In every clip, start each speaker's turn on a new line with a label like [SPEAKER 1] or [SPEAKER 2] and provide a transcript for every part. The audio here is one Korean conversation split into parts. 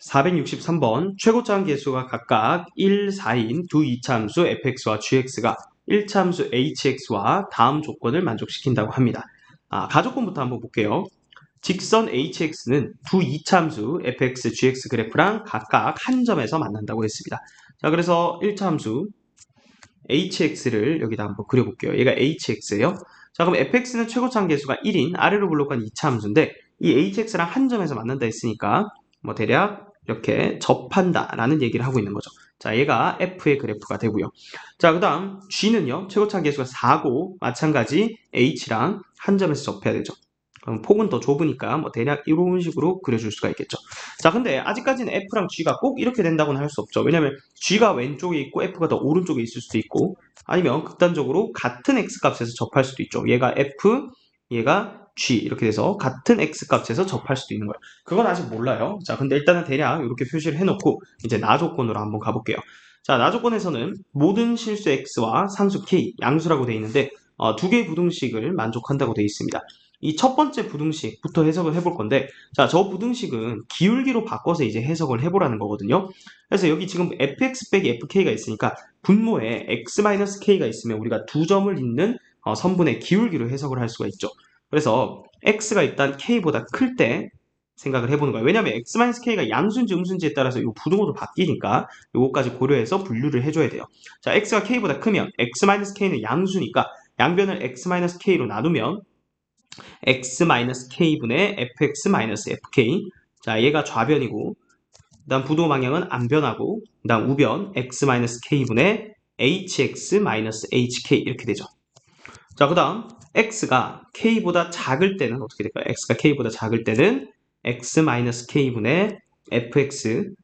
[SPEAKER 1] 463번 최고차항 계수가 각각 1, 4인 두 이차함수 fx와 gx가 1차함수 hx와 다음 조건을 만족시킨다고 합니다. 가조건부터 한번 볼게요. 직선 hx는 두 이차함수 fx, gx 그래프랑 각각 한 점에서 만난다고 했습니다. 자, 그래서 1차함수 hx를 여기다 한번 그려볼게요. 얘가 hx예요. 자, 그럼 fx는 최고차항 계수가 1인 아래로 블록한 2차함수인데 이 hx랑 한 점에서 만난다 했으니까 뭐 대략 이렇게 접한다 라는 얘기를 하고 있는 거죠. 자, 얘가 f의 그래프가 되고요. 자, 그 다음 g는요, 최고차항 계수가 4고 마찬가지 h랑 한 점에서 접해야 되죠. 그럼 폭은 더 좁으니까 뭐 대략 이런 식으로 그려줄 수가 있겠죠. 자, 근데 아직까지는 f랑 g가 꼭 이렇게 된다고는 할 수 없죠. 왜냐면 g가 왼쪽에 있고 f가 더 오른쪽에 있을 수도 있고, 아니면 극단적으로 같은 x 값에서 접할 수도 있죠. 얘가 f, 얘가 g 이렇게 돼서 같은 x 값에서 접할 수도 있는 거예요. 그건 아직 몰라요. 자, 근데 일단은 대략 이렇게 표시를 해놓고 이제 나 조건으로 한번 가볼게요. 자, 나 조건에서는 모든 실수 x와 상수 k, 양수라고 되어 있는데 두 개의 부등식을 만족한다고 되어 있습니다. 이 첫 번째 부등식부터 해석을 해볼 건데, 자, 저 부등식은 기울기로 바꿔서 이제 해석을 해보라는 거거든요. 그래서 여기 지금 fx 빼기 fk가 있으니까 분모에 x-k가 있으면 우리가 두 점을 잇는 선분의 기울기로 해석을 할 수가 있죠. 그래서 x가 일단 k보다 클 때 생각을 해보는 거예요. 왜냐하면 x-k가 양수인지 음수인지에 따라서 이 부등호도 바뀌니까 요거까지 고려해서 분류를 해줘야 돼요. 자, x가 k보다 크면 x-k는 양수니까 양변을 x-k로 나누면 x-k분의 fx-fk. 자, 얘가 좌변이고, 그 다음 부등호 방향은 안 변하고, 그 다음 우변 x-k분의 hx-hk 이렇게 되죠. 자, 그 다음 x가 k보다 작을 때는 어떻게 될까요? x가 k보다 작을 때는 x-k분의 fx-fk.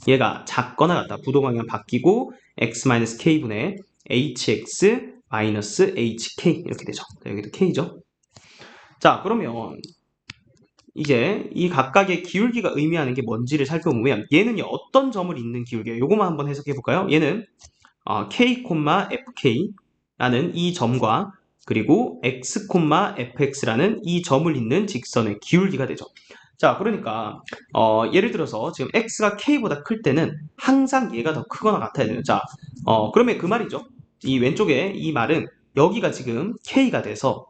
[SPEAKER 1] 얘가 작거나 같다. 부등호 방향 바뀌고 x-k분의 hx-hk 이렇게 되죠. 자, 여기도 k죠. 자, 그러면 이제 이 각각의 기울기가 의미하는 게 뭔지를 살펴보면 얘는요, 어떤 점을 잇는 기울기예요? 요거만 한번 해석해 볼까요? 얘는 k, fk라는 이 점과 그리고 x, fx라는 이 점을 잇는 직선의 기울기가 되죠. 자, 그러니까 예를 들어서 지금 x가 k보다 클 때는 항상 얘가 더 크거나 같아야 돼요. 자, 그러면 그 말이죠. 이 왼쪽에 이 말은 여기가 지금 k가 돼서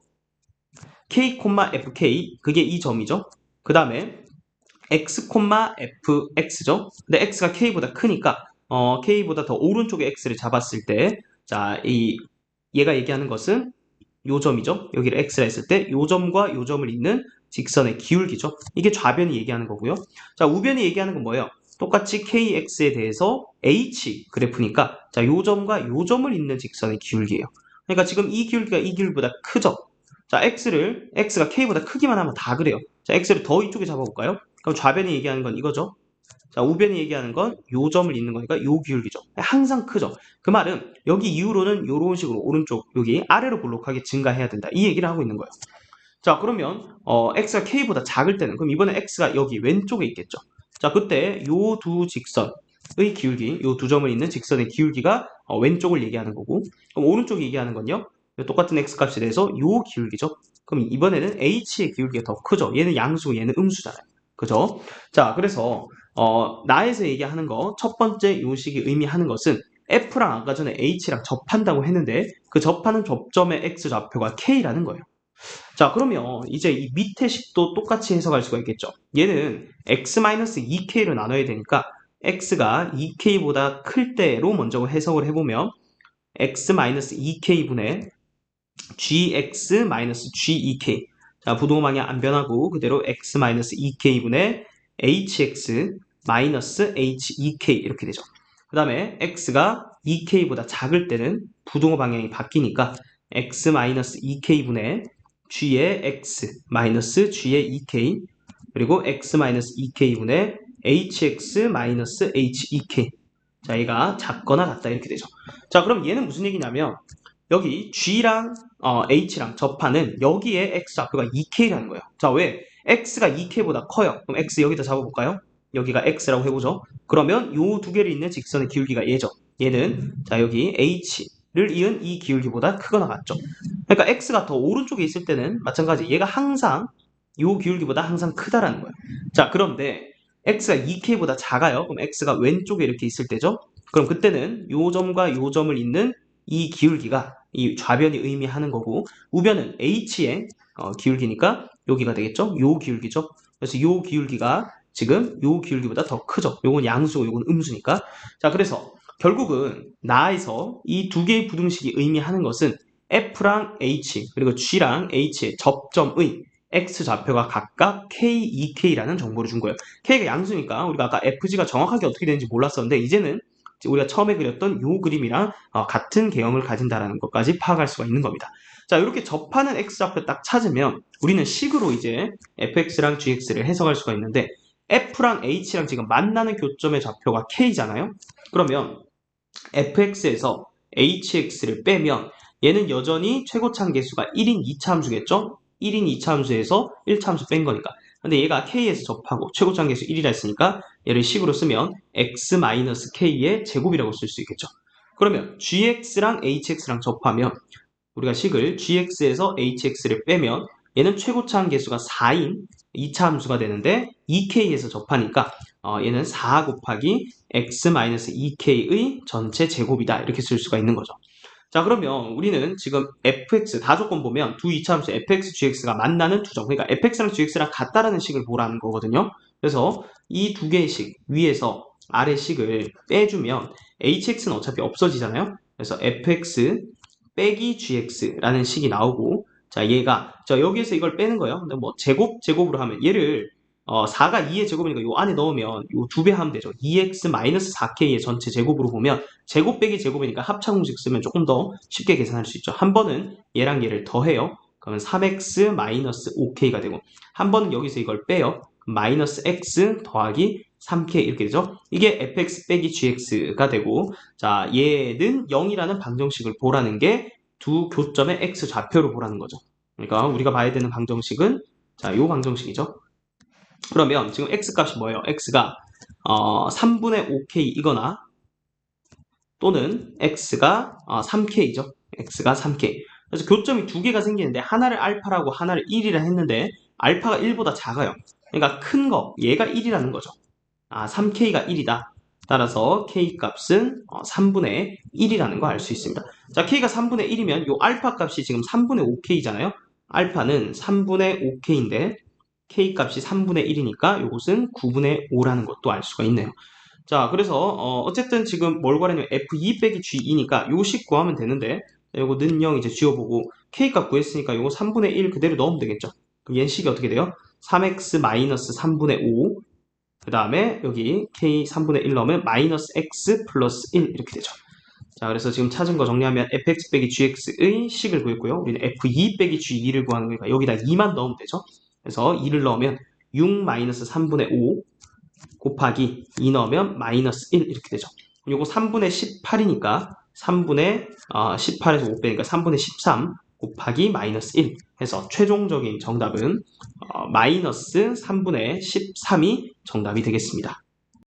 [SPEAKER 1] k, fk 그게 이 점이죠. 그 다음에 x, fx죠. 근데 x가 k보다 크니까 k보다 더 오른쪽에 x를 잡았을 때, 자, 얘가 얘기하는 것은 요 점이죠. 여기를 x라 했을 때 요 점과 요 점을 잇는 직선의 기울기죠. 이게 좌변이 얘기하는 거고요. 자, 우변이 얘기하는 건 뭐예요? 똑같이 kx에 대해서 h 그래프니까 자, 요 점과 요 점을 잇는 직선의 기울기예요. 그러니까 지금 이 기울기가 이 기울기보다 크죠. 자, x가 k보다 크기만 하면 다 그래요. 자, x를 더 이쪽에 잡아볼까요? 그럼 좌변이 얘기하는 건 이거죠. 자, 우변이 얘기하는 건 요 점을 잇는 거니까 요 기울기죠. 항상 크죠. 그 말은 여기 이후로는 요런 식으로 오른쪽 여기 아래로 볼록하게 증가해야 된다. 이 얘기를 하고 있는 거예요. 자, 그러면 x가 k보다 작을 때는 그럼 이번에 x가 여기 왼쪽에 있겠죠. 자, 그때 요 두 직선의 기울기, 요 두 점을 잇는 직선의 기울기가 왼쪽을 얘기하는 거고, 그럼 오른쪽이 얘기하는 건요. 똑같은 x 값에 대해서 요 기울기죠. 그럼 이번에는 h의 기울기가 더 크죠. 얘는 양수, 얘는 음수잖아요. 그죠? 자, 그래서 나에서 얘기하는 거 첫 번째 요식이 의미하는 것은 f랑 아까 전에 h랑 접한다고 했는데 그 접하는 접점의 x 좌표가 k라는 거예요. 자, 그러면 이제 이 밑에 식도 똑같이 해석할 수가 있겠죠. 얘는 x-2k로 나눠야 되니까 x가 2k보다 클 때로 먼저 해석을 해보면 x-2k분의 gx-ge2k. 자, 부동호 방향 안 변하고 그대로 x-2k분의 hx-he2k 이렇게 되죠. 그 다음에 x가 2k보다 작을 때는 부동호 방향이 바뀌니까 x-2k분의 g의 x g의 2k 그리고 x-2k분의 hx-hek. 자, 얘가 작거나 같다 이렇게 되죠. 자, 그럼 얘는 무슨 얘기냐면 여기 g랑 h랑 접하는 여기에 x 좌표가 2k라는 거예요. 자, 왜? x가 2k보다 커요. 그럼 x 여기다 잡아볼까요? 여기가 x라고 해보죠. 그러면 요 두 개를 잇는 직선의 기울기가 얘죠. 얘는 자, 여기 h를 이은 이 기울기보다 크거나 같죠. 그러니까 x가 더 오른쪽에 있을 때는 마찬가지 얘가 항상 요 기울기보다 항상 크다라는 거예요. 자, 그런데 x가 2k보다 작아요. 그럼 x가 왼쪽에 이렇게 있을 때죠. 그럼 그때는 요 점과 요 점을 잇는 이 기울기가 이 좌변이 의미하는 거고, 우변은 h의 기울기니까 여기가 되겠죠. 요 기울기죠. 그래서 요 기울기가 지금 요 기울기보다 더 크죠. 요건 양수고 요건 음수니까. 자, 그래서 결국은 나에서 이 두 개의 부등식이 의미하는 것은 F랑 H 그리고 G랑 H의 접점의 X좌표가 각각 K, 2K라는 정보를 준 거예요. K가 양수니까 우리가 아까 FG가 정확하게 어떻게 되는지 몰랐었는데 이제는 우리가 처음에 그렸던 요 그림이랑 같은 개형을 가진다는 것까지 파악할 수가 있는 겁니다. 자, 이렇게 접하는 X좌표 딱 찾으면 우리는 식으로 이제 fx랑 gx를 해석할 수가 있는데 F랑 H랑 지금 만나는 교점의 좌표가 K잖아요. 그러면 fx에서 hx를 빼면 얘는 여전히 최고참 계수가 1인 2차 함수겠죠? 1인 2차 함수에서 1차 함수 뺀 거니까. 근데 얘가 k에서 접하고 최고참 계수 1이라 했으니까 얘를 식으로 쓰면 x-k의 제곱이라고 쓸 수 있겠죠. 그러면 gx랑 hx랑 접하면 우리가 식을 gx에서 hx를 빼면 얘는 최고차항 계수가 4인 2차 함수가 되는데 2k에서 접하니까 얘는 4 곱하기 x-2k의 전체 제곱이다 이렇게 쓸 수가 있는 거죠. 자, 그러면 우리는 지금 fx 다 조건 보면 두 2차 함수 fx, gx가 만나는 두 점, 그러니까 fx랑 gx랑 같다라는 식을 보라는 거거든요. 그래서 이 두 개의 식 위에서 아래 식을 빼주면 hx는 어차피 없어지잖아요. 그래서 fx 빼기 gx라는 식이 나오고, 자, 얘가 여기에서 이걸 빼는 거예요. 근데 뭐 제곱으로 하면 얘를 4가 2의 제곱이니까 요 안에 넣으면 요 2배 하면 되죠. 2x-4k의 전체 제곱으로 보면 제곱 빼기 제곱이니까 합차 공식 쓰면 조금 더 쉽게 계산할 수 있죠. 한 번은 얘랑 얘를 더해요. 그러면 3x-5k가 되고, 한 번은 여기서 이걸 빼요. 마이너스 x 더하기 3k 이렇게 되죠. 이게 fx 빼기 gx가 되고, 자, 얘는 0이라는 방정식을 보라는 게 두 교점의 x 좌표로 보라는 거죠. 그러니까 우리가 봐야 되는 방정식은 자, 요 방정식이죠. 그러면 지금 x 값이 뭐예요? x가 3분의 5k이거나 또는 x가 3k죠. x가 3k. 그래서 교점이 두 개가 생기는데 하나를 알파라고 하나를 1이라 했는데 알파가 1보다 작아요. 그러니까 큰 거, 얘가 1이라는 거죠. 3k가 1이다. 따라서 k 값은 3분의 1이라는 거 알 수 있습니다. 자, k가 3분의 1이면 요 알파 값이 지금 3분의 5k잖아요. 알파는 3분의 5k인데 k 값이 3분의 1이니까 요것은 9분의 5라는 것도 알 수가 있네요. 자, 그래서 어쨌든 지금 뭘 구하려면 f2 빼기 g2니까 요 식 구하면 되는데 요거 는0 이제 지워보고 k 값 구했으니까 요거 3분의 1 그대로 넣으면 되겠죠. 그럼 얘 식이 어떻게 돼요? 3x-3분의 5 그 다음에 여기 k 3분의 1 넣으면 마이너스 x 플러스 1 이렇게 되죠. 자, 그래서 지금 찾은 거 정리하면 fx 빼기 gx의 식을 구했고요. 우리는 f2 빼기 g2를 구하는 거니까 여기다 2만 넣으면 되죠. 그래서 2를 넣으면 6 마이너스 3분의 5 곱하기 2 넣으면 마이너스 1 이렇게 되죠. 요거 3분의 18이니까 3분의 18에서 5 빼니까 3분의 13 곱하기 마이너스 1 해서 최종적인 정답은 마이너스 3분의 13이 정답이 되겠습니다.